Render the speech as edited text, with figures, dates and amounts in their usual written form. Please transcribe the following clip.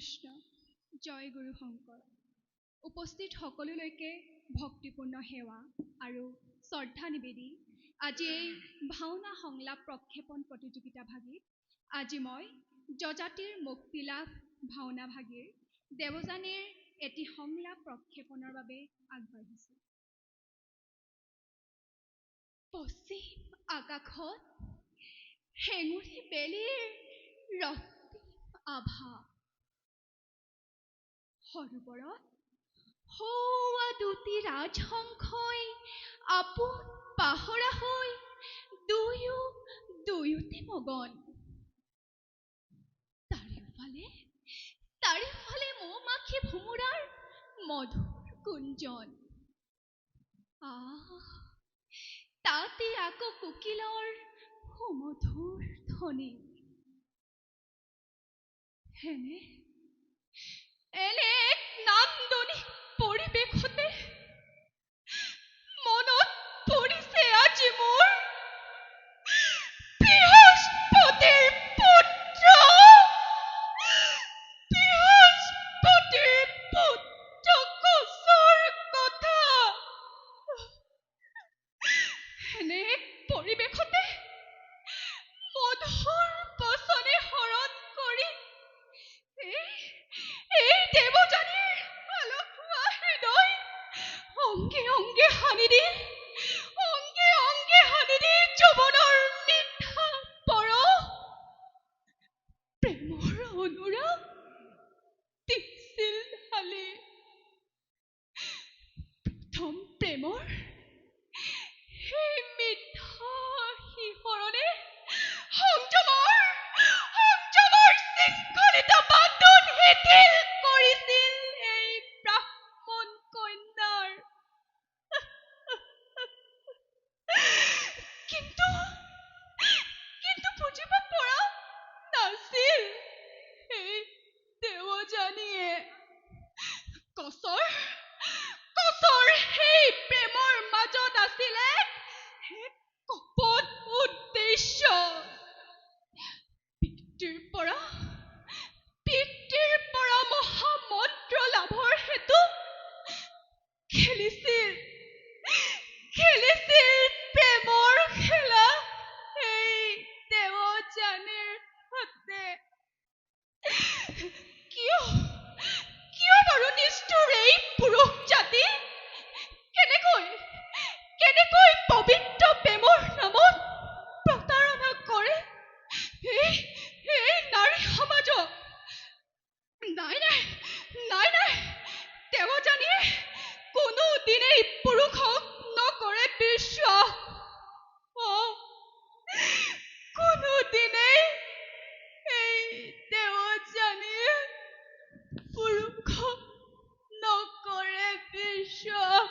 কৃষ্ণ, জয় গুৰু শংকৰ। উপস্থিত সকলোলৈকে ভক্তিপূৰ্ণ সেৱা আৰু শ্ৰদ্ধা নিবেদি আজি এই ভাওনা সংলাপ প্ৰক্ষেপণ প্ৰতিযোগিতা ভাগিত আজি মই যজাতিৰ মুক্তিলাভ ভাওনা ভাগিৰ দেৱযানীৰ এটি সংলাপ প্ৰক্ষেপণৰ বাবে আগবাঢ়িছোঁ। পশ্চিম আকাশত হেঙুলি বেলিৰ ৰক্তিম আভা, সৰোবৰত সৌৱা দুটি ৰাজহংসই আপোন পাহৰা হৈ দুয়োতে মগন। চাৰিওফালে মৌ-মাখি ভোমোৰাৰ মধুৰ গুঞ্জন। তাতে আকৌ কোকিলৰ সুমধুৰ ধ্বনি। এনে এক নান্দনিক পৰিৱেশতে মনত পৰিছে আজি মোৰ বৃহস্পতিৰ পুত্ৰ কচৰ কথা। এনে এক পৰিৱেশতে মধুৰ বচনে হৰণ কৰি এই দেৱযানীৰ আলসুৱা হৃদয় অংগে অংগে সানি দি যৌৱনৰ মিঠা পৰশ প্ৰেমৰ অনুৰাগ দিছিল ঢালি। প্ৰথম প্ৰেমৰ সেই মিঠা শিহৰণে সংযমৰ শৃংখলিত বান্ধোন শিথিল কৰিছিল এই ব্ৰাহ্মণ কন্যাৰ। কিন্তু বুজিব পৰা নাছিল এই দেৱযানীয়ে কচৰ সেই প্ৰেমৰ মাজত আছিল এক কপট উদ্দেশ্য। পিতৃৰ পৰা মহামন্ত্ৰ লাভৰ হেতু খেলিছিল প্ৰেমৰ খেলা এই দেৱযানীৰ সতে। কিয় বাৰু নিষ্ঠুৰ এই পুৰুষ জাতি কেনেকৈ পবিত্ৰ প্ৰেমৰ নামত প্ৰতাৰণা কৰে এই নাৰী সমাজক। নাই দেৱযানীয়ে কোনোদিনেই পুৰুষক নকৰে বিশ্বাস। কোনোদিনেই এই দেৱযানীয়ে পুৰুষক নকৰে বিশ্বাস।